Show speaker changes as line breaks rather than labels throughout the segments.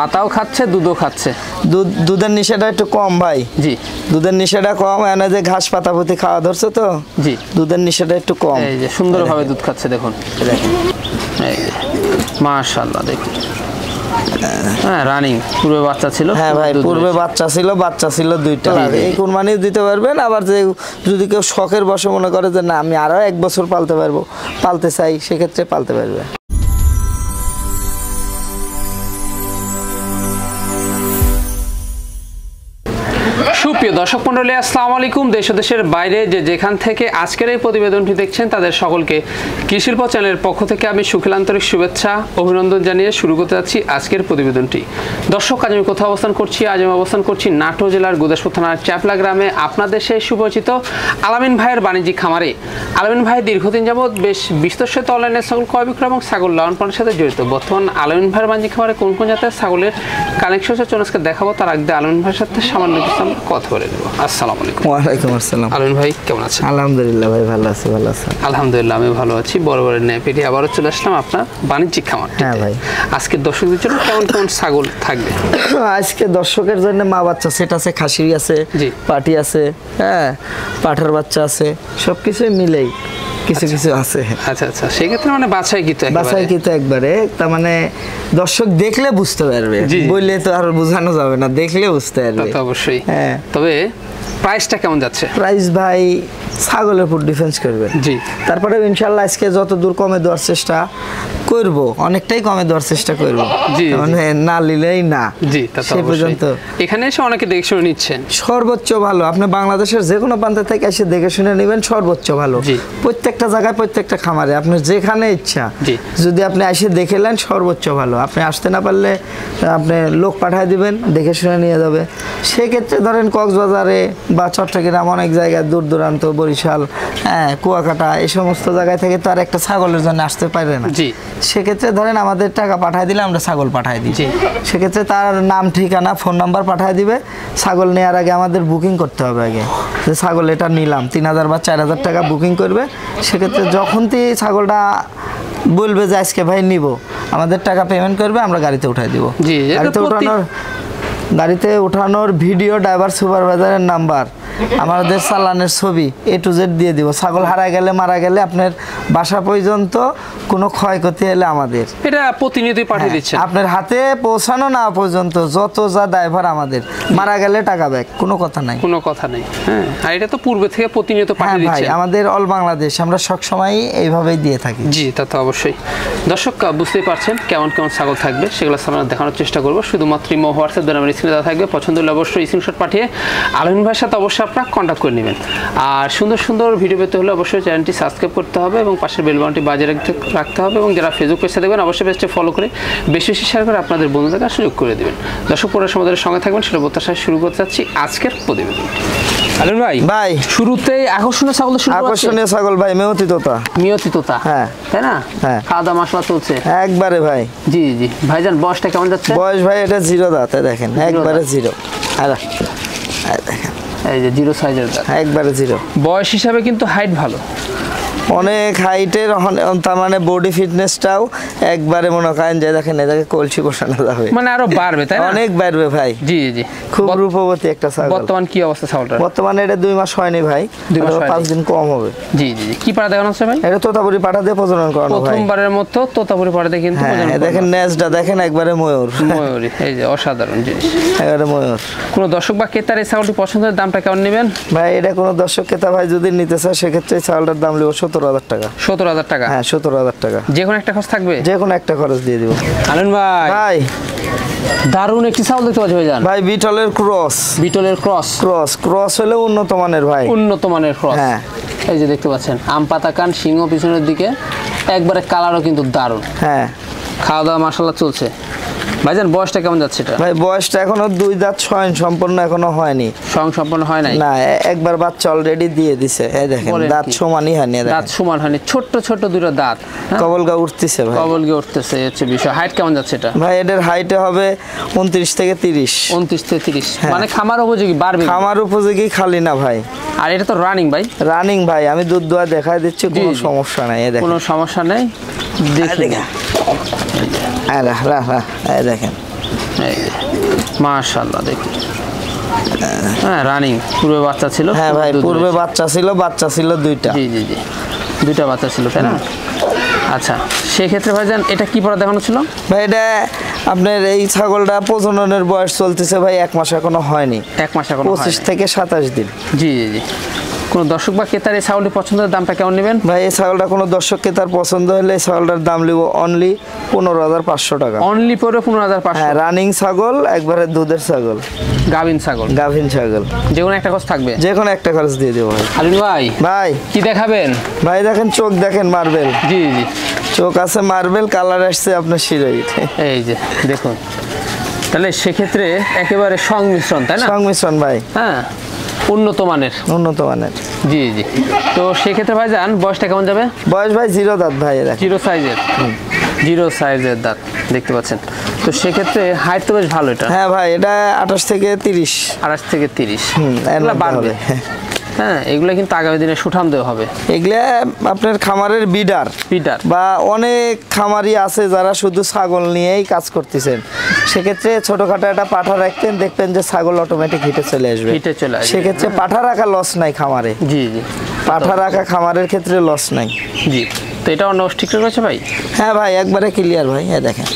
পাতাও খাচ্ছে, দুধও খাচ্ছে।
দুধের নেশাটা একটু কম ভাই।
জি,
দুধের নেশাটা কম, এনে যে ঘাস পাতা পুঁতি খাওয়া ধরছে তো। জি, দুধের নেশাটা একটু কম।
এই যে সুন্দরভাবে দুধ খাচ্ছে দেখুন, এই যে মাশাআল্লাহ দেখুন। হ্যাঁ, রানিং পূর্বে বাচ্চা ছিল।
হ্যাঁ ভাই, পূর্বে বাচ্চা ছিল দুইটা। এই কুরবানি দিতে পারবেন। আবার যে যদি কেউ শখের বশে মনে করে যে না আমি আরো 1 বছর পালতে চাই, সেক্ষেত্রে পালতে পারবে।
সুপ্রিয় দর্শক মণ্ডলী, আসসালামু আলাইকুম। দেশ ও দেশের বাইরে যেখান থেকে আজকের এই প্রতিবেদনটি দেখছেন তাদের সকলকে কৃষিল্প চ্যানেলের পক্ষ থেকে আমি সুখিল আন্তরিক শুভেচ্ছা অভিনন্দন জানিয়ে শুরু করতে যাচ্ছি আজকের প্রতিবেদনটি। দর্শক, আজ আমি কোথাও অবস্থান করছি? আজ আমি অবস্থান করছি নাটোর জেলার গুদাসপুর থানার চ্যাপলা গ্রামে, আপনাদের সেই সুপরিচিত আলামিন ভাইয়ের বাণিজ্যিক খামারে। আলামিন ভাই দীর্ঘদিন যাবৎ বেশ বিস্তৃত অনলাইনে ছাগল ক্রয় বিক্রয় এবং ছাগল লালন পালনের সাথে জড়িত। বর্তমান আলামিন ভাইয়ের বাণিজ্যিক খামারে কোন কোন জাতের ছাগলের কালেকশন আছে আজকে দেখাবো। তার আগে আলামিন ভাইয়ের সাথে সামান্য কিছু কথা বলে নেব। আসসালামু আলাইকুম।
ওয়ালাইকুম আসসালাম।
আলামিন ভাই কেমন আছেন?
আলহামদুলিল্লাহ ভাই, ভালো আছি। ভালো আছেন?
আলহামদুলিল্লাহ আমি ভালো আছি। বরাবরের ন্যায় পেটে আবারও চলে আসলাম আপনার বাণিজ্যিক খামার।
হ্যাঁ ভাই,
আজকে দর্শকদের জন্য কেমন কেমন ছাগল থাকবে?
আজকে দর্শকের জন্য মা বাচ্চা সেট আছে, খাসি আছে, পাটি আছে, হ্যাঁ পাঠার বাচ্চা আছে, সবকিছুই মিলেই কিছু কিছু আছে।
আচ্ছা আচ্ছা, সেই ক্ষেত্রে মানে বাছাই কিন্তু
একবারে, তার মানে দর্শক দেখলে বুঝতে পারবে, বললে তো আর বোঝানো যাবে না, দেখলে বুঝতে পারবে।
অবশ্যই।
হ্যাঁ,
তবে প্রাইসটা কেমন যাচ্ছে?
প্রাইস ভাই ছাগলের উপর ডিফেন্স করবে। জি, তারপরে ইনশাআল্লাহ আজকে যত দূর কমে দেওয়ার চেষ্টা করব, অনেকটাই কমে দেওয়ার চেষ্টা করব। জি, মানে না নিলেই না। জি, সেই পর্যন্ত
এখানে এসে অনেকে দেখে শুনে নিচ্ছেন।
সর্বোচ্চ ভালো আপনি বাংলাদেশের যে কোনো প্রান্ত থেকে এসে দেখে শুনে নেবেন, সর্বোচ্চ ভালো। প্রত্যেকটা জায়গায় প্রত্যেকটা খামারে আপনি যেখানে ইচ্ছা যদি আপনি এসে দেখে নেন, সর্বোচ্চ ভালো। আপনি আসতে না পারলে আপনি লোক পাঠিয়ে দিবেন, দেখে শুনে নিয়ে যাবে। সেক্ষেত্রে ধরেন কক্সবাজারে বা চট্টগ্রাম অনেক জায়গায়, দূর দূরান্ত, বরিশাল, হ্যাঁ কুয়াকাটা, এই সমস্ত জায়গায় থেকে তো আর একটা ছাগলের জন্য আসতে পারে না। সেক্ষেত্রে ধরেন আমাদের টাকা পাঠিয়ে দিলে আমরা ছাগল পাঠিয়ে দিই। সেক্ষেত্রে তার নাম, ঠিকানা, ফোন নাম্বার পাঠিয়ে দিবে। ছাগল নেওয়ার আগে আমাদের বুকিং করতে হবে আগে, যে ছাগল এটা নিলাম 3000 বা 4000 টাকা বুকিং করবে। সেক্ষেত্রে যখন ছাগলটা বলবে যে আজকে ভাই নিব, আমাদের টাকা পেমেন্ট করবে, আমরা গাড়িতে উঠাই দিব। গাড়িতে ওঠানোর ভিডিও, ড্রাইভার, সুপারভাইজারের নাম্বার, আমাদের চালানের ছবি A to Z দিয়ে দিব। ছাগল হারায় গেলে, মারা গেলে আপনার বাসা পর্যন্ত কোনো ক্ষয়ক্ষতি হলে আমাদের
এটা প্রতিনিধি পাঠিয়ে দিচ্ছে।
আপনার হাতে পৌঁছানো না পর্যন্ত যত যা ড্রাইভার আমাদের, মারা গেলে টাকা ব্যাক, কোনো কথা নাই।
হ্যাঁ, আর এটা তো পূর্বে থেকে প্রতিনিয়ত পাঠিয়ে দিচ্ছে।
ভাই আমাদের অল বাংলাদেশ আমরা সবসময় এইভাবেই দিয়ে থাকি।
জি, তা তো অবশ্যই। দর্শক বুঝতেই পারছেন কেমন কেমন ছাগল থাকবে, সেগুলো আমরা দেখানোর চেষ্টা করবো। শুধুমাত্র হোয়াটসঅ্যাপ দ্বারা আমার স্ক্রিনে দেওয়া থাকবে। পছন্দ হলে অবশ্যই স্ক্রিনশট পাঠিয়ে আলামিন ভাইয়ের সাথে অবশ্যই আপনারা কন্ট্যাক্ট করে নেবেন। আর সুন্দর সুন্দর ভিডিও পেতে হলে অবশ্যই চ্যানেলটি সাবস্ক্রাইব করতে হবে এবং পাশের বেল বাটনটি বাজিয়ে রাখতে হবে। এবং যারা ফেসবুক পেজে দেখবেন অবশ্যই পেজটি ফলো করে বেশি বেশি শেয়ার করে আপনাদের বন্ধুদের সুযোগ করে দেবেন। দর্শক পুরো আমাদের সঙ্গে থাকবেন, সেটা প্রত্যাশায় শুরু করতে যাচ্ছি আজকের প্রতিবেদন। আলামিন ভাই শুরুতেই আকর্ষণীয় ছাগল,
আকর্ষণীয় ছাগল ভাই, মেয়তি তোতা। হ্যাঁ, তাই না? হ্যাঁ,
খাওয়া দাওয়া মশলা চলছে
একবারে ভাই।
জি জি ভাইজান, বয়সটা কেমন যাচ্ছে?
বয়স ভাই এটা 0 দাঁত, দেখেন একবারে 0। দেখেন
এই যে 0 সাইজের দাঁত,
একবারে 0।
বয়স হিসাবে কিন্তু হাইট ভালো,
অনেক হাইটের, তার মানে বডি ফিটনেসটাও একবারে মনে করেন যে দেখেন এটাকে কলসি বসানো যাবে,
মানে আরো বাড়বে, তাই না?
অনেক বাড়বে ভাই।
জি জি,
খুব রূপবতী একটা ছাগল।
বর্তমান কি অবস্থা ছাগলটার?
বর্তমানে এটা 2 মাস হয়নি ভাই, 5 দিন কম হবে।
জি জি, কি পাড়া দেখানো আছে ভাই?
এটা তোতাপুরি পাঠা দিয়ে প্রজনন করানো ভাই,
প্রথমবারের মতো তোতাপুরি পাঠা দিয়ে কিন্তু প্রজনন।
দেখেন নেজটা দেখেন একবারে ময়ূরী,
এই যে অসাধারণ জিনিস,
একবারে ময়ূর।
কোন দর্শক বা ক্রেতার এই ছাগলটি পছন্দের দামটা কেমন নেবেন
ভাই? এটা কোন দর্শক ক্রেতা ভাই যদি নিতে চায়, সেক্ষেত্রে এই ছাগলটার দাম নেব 17000 টাকা।
17000 টাকা?
হ্যাঁ, 17000 টাকা।
যে কোনো একটা খরচ থাকবে?
যে কোনো একটা খরচ দিয়ে দিব।
আলামিন ভাই দারুণ একটি ছাগল দেখতে পাচ্ছি ভাইজান।
ভাই বিটলের ক্রস হলে উন্নত মানের ভাই,
উন্নত মানের ক্রস। হ্যাঁ, এই যে দেখতে পাচ্ছেন আম পাতা কান, সিংহ পিছনের দিকে, একবারে কালারও কিন্তু দারুণ। হ্যাঁ, খাওয়া দাওয়া মাশাআল্লাহ চলছে। ভাইজান বয়সটা কেমন যাচ্ছে এটা?
ভাই বয়সটা এখনো 2 দাঁত সম্পূর্ণ এখনো হয়নি,
সম্পূর্ণ হয় নাই।
না, একবার বাচ্চা অলরেডি দিয়ে দিছে। এই দেখেন দাঁত সমানই হয়নি,
দাঁত সমান হয়নি, ছোট ছোট 2টা দাঁত,
কবলগা উঠতেছে ভাই,
কবলগা উঠতেছে, হচ্ছে বিষয়। হাইট কেমন যাচ্ছে এটা?
ভাই এটার হাইটে হবে 29 থেকে 30।
29 থেকে 30, মানে খামার উপযোগী, বাড়বে
খামার উপযোগী, খালি না ভাই।
আর এটা তো রানিং ভাই,
ভাই আমি দুধ দোয়া দেখাই দিচ্ছি, কোনো সমস্যা নাই। এই দেখেন
কোনো সমস্যা নাই, দেখেন
দেখেন
মাশাআল্লাহ দেখুন। হ্যাঁ রানিং পূর্বে বাচ্চা ছিল।
হ্যাঁ ভাই পূর্বে বাচ্চা ছিল দুইটা।
জি জি জি দুইটা বাচ্চা ছিল তাই না? আচ্ছা সেক্ষেত্রে ভাইজান এটা কি পড়া দেখানো ছিল?
ভাই এটা আপনার এই ছাগলটা প্রজননের বয়স চলতেছে ভাই, 1 মাস এখনো হয়নি।
1 মাস এখনো
25 থেকে 27 দিন।
জি জি জি। কোনো দর্শক বা ক্রেতার এই ছাগলটি পছন্দের দামটা কেমন নেবেন?
ভাই এই ছাগলটা কোনো দর্শক ক্রেতার পছন্দ হলে এই ছাগলটার দাম নিব অনলি 15,500 টাকা।
অনলি পড়বে 15,500।
হ্যাঁ রানিং ছাগল, একবারে দুধের ছাগল,
গাভিন ছাগল।
গাভিন ছাগল।
যে কোনো একটা খরচ থাকবে?
যে কোনো একটা খরচ দিয়ে দেবো ভাই।
আলিম ভাই
ভাই
কি দেখাবেন?
ভাই দেখেন চোখ দেখেন মার্বেল।
জি জি
চোখ আছে মার্বেল, কালার আসছে আপনার শিরোই।
এই যে দেখুন, তাহলে সেক্ষেত্রে একেবারে সংমিশ্রণ তাই না?
সংমিশ্রণ ভাই।
হ্যাঁ উন্নত মানের।
উন্নত মানের।
জি জি। তো সেক্ষেত্রে ভাই যান বয়সটা কেমন যাবে?
বয়স ভাই 0 দাঁত ভাই।
জিরো সাইজের। জিরো সাইজের দাঁত দেখতে পাচ্ছেন। তো সেক্ষেত্রে হাইট তো বেশ ভালো এটা।
হ্যাঁ ভাই এটা 28 থেকে 30।
28 থেকে 30
এগুলা
বাড়বে। হ্যাঁ এগুলো কিন্তু আগামী দিনে সুঠাম দেওয়া হবে।
এগুলা আপনার খামারের বিডার বা অনেক খামারি আছে যারা শুধু ছাগল নিয়েই কাজ করতেছেন, সেক্ষেত্রে ছোটখাটো একটা পাঠা রাখতেন, দেখবেন যে ছাগল অটোমেটিক হিটে চলে আসবে। সেক্ষেত্রে পাঠা রাখা লস নাই খামারে।
জি জি
পাঠা রাখা খামারের ক্ষেত্রে লস নাই।
জি। তো এটা অন্য ঠিকঠাক রয়েছে ভাই?
হ্যাঁ ভাই একবারে ক্লিয়ার ভাই। হ্যাঁ দেখেন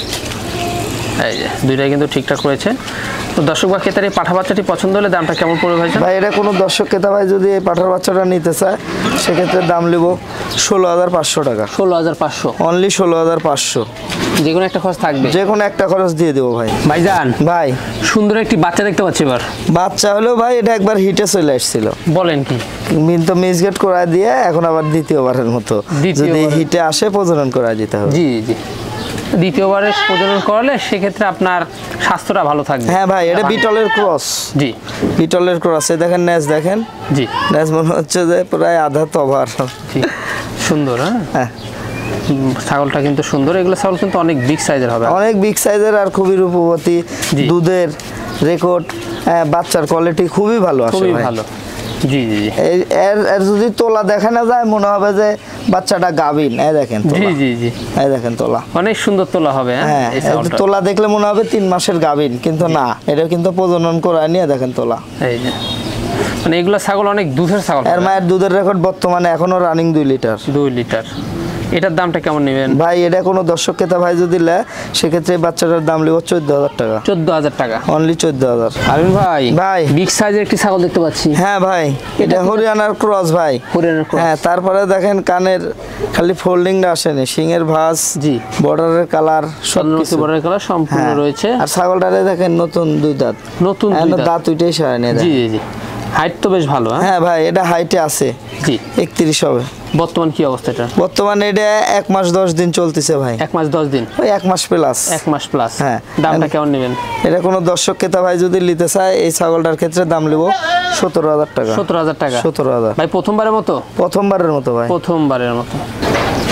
এই যে দুইটাই কিন্তু ঠিকঠাক রয়েছে। তো দর্শক বা ক্রেতার এই পাঠা বাচ্চাটি পছন্দ হলে দামটা কেমন পড়বে ভাই?
ভাই এটা কোনো দর্শক ক্রেতা ভাই যদি এই পাঠার বাচ্চাটা নিতে চায় সেক্ষেত্রে দাম নেব 16,500 টাকা।
16,500
অনলি 16,500।
যে কোনো একটা খরচ থাকবে?
যে কোনো একটা খরচ দিয়ে দেবো ভাই।
ভাইজান
ভাই
সুন্দর একটি বাচ্চা দেখতে পাচ্ছি এবার।
বাচ্চা হলেও ভাই এটা একবার হিটে চলে আসছিল।
বলেন কি?
তো মিসগেট করায় দিয়ে এখন আবার দ্বিতীয়বারের মতো যদি হিটে আসে প্রজনন করায় দিতে হবে।
জি জি। দ্বিতীয়বারে প্রজনন করালে সেক্ষেত্রে আপনার স্বাস্থ্যটা ভালো থাকবে।
হ্যাঁ ভাই এটা বিটলের ক্রস।
জি
বিটলের ক্রস। দেখেন ন্যাজ দেখেন।
জি
ন্যাজ মনে হচ্ছে যে প্রায় আধা তভার।
জি সুন্দর। হ্যাঁ ছাগলটা কিন্তু সুন্দর। এগুলো ছাগল কিন্তু অনেক বিগ সাইজের হবে।
অনেক বিগ সাইজের আর খুবই রূপবতী। দুধের রেকর্ড, বাচ্চার কোয়ালিটি খুবই ভালো আসে।
খুবই ভালো। জি জি জি।
এর যদি তোলা দেখানো যায় মনে হবে যে বাচ্চাটা গাভিন। এই দেখেন।
জি জি জি।
এই দেখেন তোলা
অনেক সুন্দর তোলা হবে।
হ্যাঁ তোলা দেখলে মনে হবে 3 মাসের গাভিন, কিন্তু না, এটা কিন্তু প্রজনন করায় নিয়ে দেখেন তোলা।
এই যে মানে এগুলো ছাগল অনেক দুধের ছাগল।
এর মায়ের দুধের রেকর্ড বর্তমানে এখনো রানিং 2 লিটার। 2
লিটার। এটার দামটা কেমন নেবেন
ভাই? এটা কোনো দর্শক ক্রেতা ভাই যদি নেয় সেক্ষেত্রে বাচ্চাটার দাম নেব 14,000 টাকা।
14,000 টাকা।
অনলি 14,000।
আমিন ভাই
ভাই
বিগ সাইজের একটি ছাগল দেখতে পাচ্ছি।
হ্যাঁ ভাই এটা হরিয়ানার ক্রস ভাই।
হরিয়ানার ক্রস।
হ্যাঁ তারপরে দেখেন কানের খালি ফোল্ডিংটা আসেনি, শিংয়ের ভাঁজ,
জি
বর্ডারের কালার সবকিছু
বর্ডারের কালার সম্পূর্ণ রয়েছে।
আর ছাগলটারে দেখেন নতুন 2 দাঁত।
নতুন
দাঁত উঠেই সারেনি।
জি জি। হাইট তো বেশ ভালো।
হ্যাঁ ভাই এটা হাইটে আছে।
জি
31 হবে।
বর্তমান কি অবস্থা এটা?
বর্তমানে এটা 1 মাস 10 দিন চলতেছে ভাই।
1 মাস 10 দিন।
ওই 1 মাস প্লাস।
1 মাস প্লাস।
হ্যাঁ।
দামটা কেমন নেবেন?
এটা কোনো দর্শক ক্রেতা ভাই যদি নিতে চায় এই ছাগলটার ক্ষেত্রে দাম নেব 17,000 টাকা।
17,000 টাকা।
17,000
ভাই প্রথমবারের মতো?
প্রথমবারের মতো ভাই।
প্রথমবারের মতো।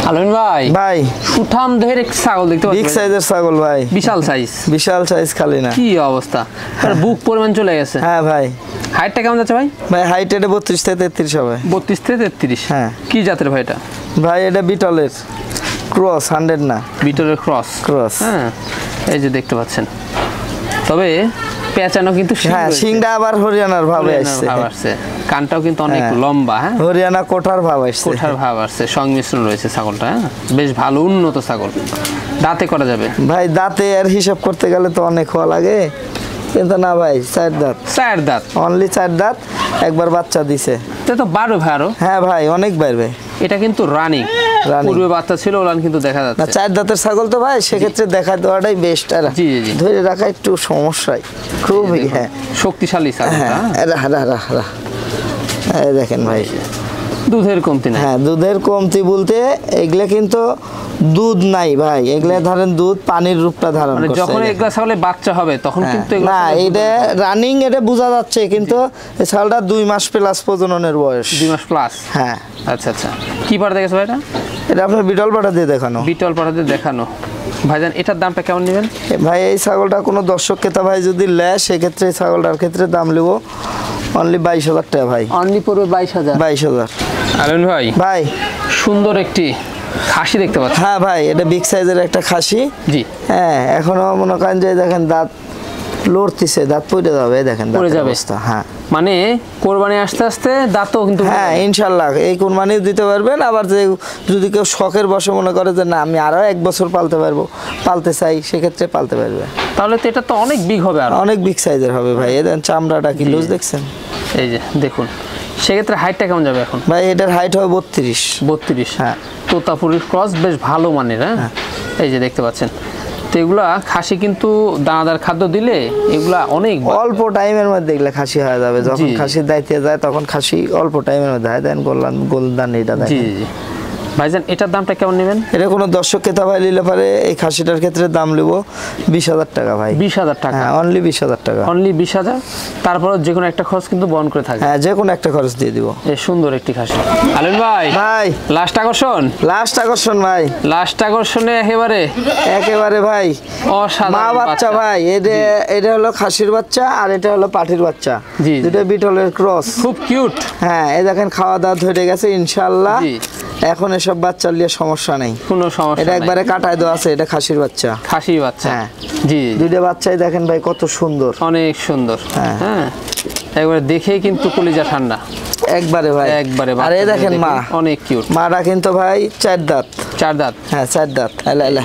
আলমিন ভাই
ভাই
সুঠাম দেহের এক ছাগল দেখতে পাচ্ছি।
বিগ সাইজের ছাগল ভাই।
বিশাল সাইজ।
বিশাল সাইজ খালি না।
কি অবস্থা? আর বুক পরিমাণ চলে গেছে।
হ্যাঁ ভাই।
হাইটটা কেমন যাচ্ছে ভাই?
ভাই হাইট এটা 32 থেকে 33 হবে।
32 থেকে 33।
হ্যাঁ।
কি জাতের ভাই এটা?
ভাই এটা বিটলের ক্রস, 100 না।
বিটলের ক্রস। হ্যাঁ এই যে দেখতে পাচ্ছেন। তবে পেঁচানো কিন্তু
হ্যাঁ শিংটা আবার হরিয়ানার ভাবে আসছে।
কানটাও কিন্তু অনেক লম্বা। হ্যাঁ
হরিয়ানা কোঠার ভাব আসছে।
কোঠার ভাব আসছে, সংমিশ্রণ রয়েছে ছাগলটা। হ্যাঁ বেশ ভালো উন্নত ছাগল। দাঁতে করা যাবে?
ভাই দাঁতে আর হিসাব করতে গেলে তো অনেক হওয়া লাগে, কিন্তু না ভাই 4 দাঁত।
4 দাঁত।
অনলি 4 দাঁত। একবার বাচ্চা দিছে।
এটা তো 12 ভাই আরো।
হ্যাঁ ভাই অনেক বাইরে।
এটা কিন্তু রানিং। পূর্বে বাচ্চা ছিল ওলান কিন্তু দেখা যাচ্ছে
না। 4 দাঁতের ছাগল তো ভাই সেক্ষেত্রে দেখা দেওয়াটাই বেস্ট। আর
জি জি
ধরে রাখা একটু সমস্যাই খুবই। হ্যাঁ
শক্তিশালী ছাগল।
হ্যাঁ দেখেন ভাই
দুধের কমতি নাই।
হ্যাঁ দুধের কমতি বলতে এগুলা কিন্তু দুধ নাই ভাই। এগুলা ধরেন দুধ পানির রূপটা ধারণ করছে।
যখন এগুলা ছাগলে বাচ্চা হবে তখন কিন্তু
না এটা রানিং এটা বোঝা যাচ্ছে, কিন্তু এই ছাগলটা 2 মাস প্লাস প্রজননের বয়স।
2 মাস প্লাস।
হ্যাঁ
আচ্ছা আচ্ছা। কি পাঠা দেখেছো ভাই এটা?
এটা আপনার বিটল পাঠা দিয়ে দেখানো।
বিটল পাঠা দিয়ে দেখানো। ভাইজান এটার দামটা কেমন নেবেন?
ভাই এই ছাগলটা কোনো দর্শক ক্রেতা ভাই যদি নেয় সেক্ষেত্রে এই ছাগলটার ক্ষেত্রে দাম নেব অনলি 22,000 টাকা ভাই।
অনলি পড়বে 22,000।
22,000।
আলমিন ভাই
ভাই
সুন্দর একটি খাসি দেখতে পাচ্ছি।
হ্যাঁ ভাই এটা বিগ সাইজের একটা খাসি।
জি।
হ্যাঁ এখনো মনে করেন যে দেখেন দাঁত লড়তিছে, দাঁত পড়ে যাবে, দেখেন
পড়ে যাবে
অবস্থা। হ্যাঁ,
মানে কোরবানি আসতে আসতে দাঁতও কিন্তু,
হ্যাঁ ইনশাল্লাহ এই কোরবানিও দিতে পারবেন। আবার যে যদি কেউ শখের বশে মনে করে যে না আমি আরো 1 বছর পালতে পারবো, পালতে চাই, সেক্ষেত্রে পালতে পারবে।
তাহলে তো এটা তো অনেক বিগ হবে, আর
অনেক বিগ সাইজের হবে ভাই। এদের চামড়াটা কি লুজ দেখছেন,
এই যে দেখুন। সেক্ষেত্রে হাইটটা কেমন যাবে এখন
ভাই? এটার হাইট হবে 32।
হ্যাঁ, তোতাপুরির ক্রস, বেশ ভালো মানের। হ্যাঁ, এই যে দেখতে পাচ্ছেন। তো এগুলা খাসি কিন্তু দানাদার খাদ্য দিলে এগুলা অনেক
অল্প টাইমের মধ্যে এগুলা খাসি হয়ে যাবে। যখন খাসির দায়িত্বে যায় তখন খাসি অল্প টাইমের মধ্যে হয়। দেন গোলদান এটা দেয়।
জি জি ভাইজান, এটার দামটা কেমন নেবেন?
এটা কোনো দর্শক ক্রেতা ভাই নিলে পারে এই খাসিটার ক্ষেত্রে দাম নেব 20,000 টাকা ভাই।
20,000 টাকা?
হ্যাঁ, অনলি 20,000 টাকা।
অনলি 20,000। তারপর যে কোনো একটা খরচ কিন্তু বহন করে থাকে।
হ্যাঁ, যে কোনো একটা খরচ দিয়ে দিব।
এই সুন্দর একটি খাসি। আলেন ভাই,
ভাই
লাস্ট আকর্ষণ,
লাস্ট আকর্ষণ ভাই,
লাস্ট আকর্ষণে
একেবারে ভাই
অসাধারণ
মা বাচ্চা ভাই। এটা হলো খাসির বাচ্চা আর এটা হলো পাঠির বাচ্চা, দুটো বিটলের ক্রস,
খুব কিউট।
হ্যাঁ, এই দেখেন খাওয়া দাওয়া ধরে গেছে ইনশাআল্লাহ। এখন এসব বাচ্চা নিয়ে সমস্যা নেই,
কোনো সমস্যা।
এটা একবারে কাটায় দেওয়া আছে। এটা খাসির বাচ্চা,
খাসির বাচ্চা।
হ্যাঁ
জি,
দুইটা বাচ্চাই দেখেন ভাই কত সুন্দর,
অনেক সুন্দর। হ্যাঁ, একবারে দেখেই কিন্তু কলিজা ঠান্ডা
একবারে ভাই, একবারে। আর এই দেখেন মা,
অনেক কিউট।
মাটা কিন্তু ভাই 4 দাঁত।
4 দাঁত?
হ্যাঁ 4 দাঁত। এলে এলে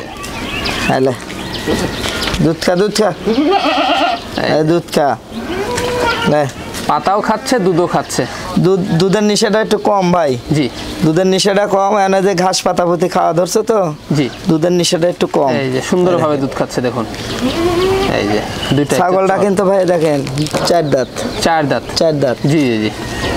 এলে, দুধ খা, দুধ খা, দুধ খা।
পাতাও খাচ্ছে, দুধও খাচ্ছে।
দুধের নিশাটা একটু কম ভাই।
জি,
দুধের নিশাটা কম, এনে যে ঘাস পাতা পুঁতি খাওয়া ধরছে তো।
জি,
দুধের নিশাটা একটু কম।
এই যে সুন্দরভাবে দুধ খাচ্ছে দেখুন। এই যে দুইটা
ছাগলটা কিন্তু ভাই দেখেন 4 দাঁত।
4 দাঁত?
4 দাঁত।
জি জি জি।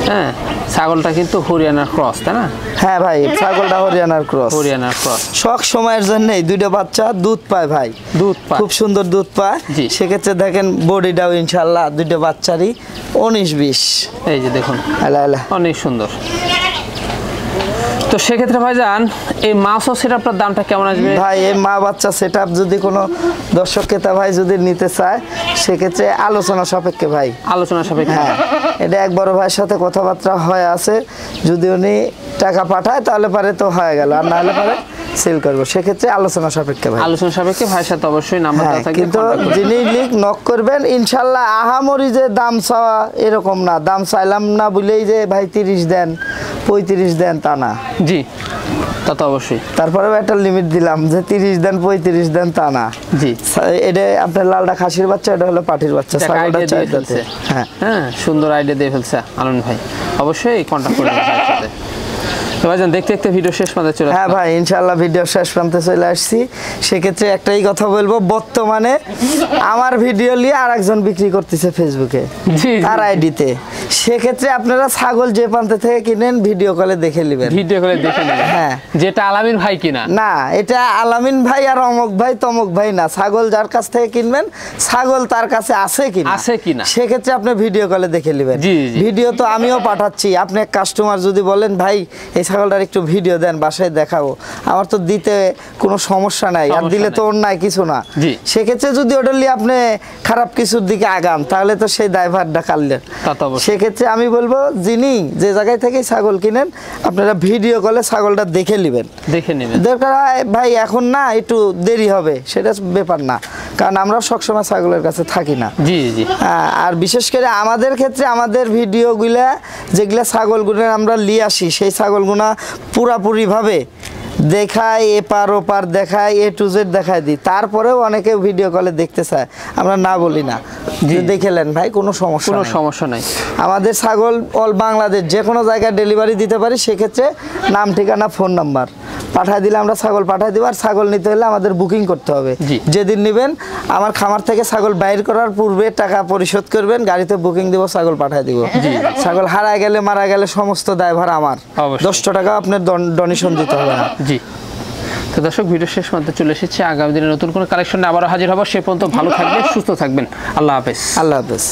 হ্যাঁ, ছাগলটা কিন্তু হরিয়ানার ক্রস, তাই না?
হ্যাঁ ভাই, ছাগলটা হরিয়ানার ক্রস।
হরিয়ানার ক্রস।
শখ সময়ের জন্যই দুইটা বাচ্চা দুধ পায় ভাই,
দুধ পায়,
খুব সুন্দর দুধ পায়। সেক্ষেত্রে দেখেন বডিটাও ইনশাল্লাহ দুইটা বাচ্চারই 19-20।
এই যে দেখুন,
অনেক
সুন্দর। তো সেক্ষেত্রে ভাইজান এই মাছ ও সেটআপটার দামটা কেমন আসবে
ভাই? এই মা বাচ্চা সেটআপ যদি কোনো দর্শক ক্রেতা ভাই যদি নিতে চায়, সেক্ষেত্রে আলোচনা সাপেক্ষে ভাই,
আলোচনা সাপেক্ষে।
হ্যাঁ, এটা এক বড় ভাইয়ের সাথে কথাবার্তা হয়ে আছে। যদি উনি টাকা পাঠায় তাহলে পারে তো হয়ে গেল, আর না হলে পারে সেল করবো। সেক্ষেত্রে আলোচনা সাপেক্ষে ভাই,
আলোচনা সাপেক্ষে ভাইয়ের সাথে অবশ্যই নাম্বার দেওয়া থাকবে।
কিন্তু যিনি নক করবেন ইনশাল্লাহ আহামরি যে দাম চাওয়া এরকম না। দাম চাইলাম না বলেই যে ভাই 30 দেন 35 দেন তা না।
জি, তা তো অবশ্যই।
তারপরেও একটা লিমিট দিলাম যে 30 দেন 35 দেন তা না।
জি,
এটা আপনার লালটা খাসির বাচ্চা, এটা হলো পাঠির বাচ্চা।
হ্যাঁ হ্যাঁ, সুন্দর আইডিয়া দিয়ে ফেলছে আলম ভাই। অবশ্যই কন্টাক্ট করবেন ভাইয়ের সাথে। তো ভাইজান দেখতে দেখতে ভিডিও শেষ প্রান্তে চলে।
হ্যাঁ ভাই, ইনশাআল্লাহ ভিডিও শেষ প্রান্তে চলে আসছি। সেক্ষেত্রে একটাই কথা বলবো, বর্তমানে আমার ভিডিও নিয়ে আরেকজন বিক্রি করতেছে ফেসবুকে তার আইডিতে। সেক্ষেত্রে আপনারা ছাগল যে প্রান্ত থেকে কিনেন ভিডিও কলে দেখে নেবেন,
ভিডিও কলে দেখে নেবেন। হ্যাঁ, যেটা আলামিন ভাই কিনা না,
এটা আলামিন ভাই আর অমক ভাই তমক ভাই না। ছাগল যার কাছ থেকে কিনবেন, ছাগল তার কাছে আছে কিনা সেক্ষেত্রে আপনি ভিডিও কলে দেখে নেবেন। ভিডিও তো আমিও পাঠাচ্ছি। আপনি কাস্টমার যদি বলেন ভাই এই ছাগলটার একটু ভিডিও দেন, বাসায় দেখাবো, আমার তো দিতে কোনো সমস্যা নাই, আর দিলে তো ওর নাই কিছু না। সেক্ষেত্রে যদি ওটা নিয়ে আপনি খারাপ কিছুর দিকে আগান, তাহলে তো সেই ড্রাইভারটা কাটলেন। সেক্ষেত্রে আমি বলবো, যিনি যে জায়গায় থেকে ছাগল কিনেন আপনারা ভিডিও কলে ছাগলটা দেখে নেবেন, দরকার ভাই এখন না একটু দেরি হবে সেটা ব্যাপার না, কারণ আমরা সবসময় ছাগলের কাছে থাকি না।
জি জি।
আর বিশেষ করে আমাদের ক্ষেত্রে আমাদের ভিডিওগুলা যেগুলা ছাগলগুলো আমরা নিয়ে আসি, সেই ছাগলগুলা পুরাপুরিভাবে দেখায়, এপার ওপার দেখায়, A to Z দেখায় দিই। তারপরেও অনেকে ভিডিও কলে দেখতে চায়, আমরা না বলি না, দেখেলেন ভাই কোনো সমস্যা নাই। আমাদের ছাগল অল বাংলাদেশ যে কোনো জায়গায় ডেলিভারি দিতে পারি। সেক্ষেত্রে নাম, ঠিকানা, ফোন নাম্বার পাঠায় দিলে আমরা ছাগল পাঠায় দিব। আর ছাগল নিতে হলে আমাদের বুকিং করতে হবে। যেদিন নেবেন আমার খামার থেকে ছাগল বাইর করার পূর্বে টাকা পরিশোধ করবেন, গাড়িতে বুকিং দিব, ছাগল পাঠায় দিব। ছাগল হারায় গেলে, মারা গেলে সমস্ত দায়ভার আমার। 10 টাকা আপনার ডোনেশন দিতে হবে না।
জি। তো দর্শক, ভিডিও শেষ পর্যন্ত চলে এসেছে। আগামী দিনে নতুন কোনো কালেকশনে আবারও হাজির হব। সে পর্যন্ত ভালো থাকবেন, সুস্থ থাকবেন। আল্লাহ হাফেজ।
আল্লাহ হাফেজ।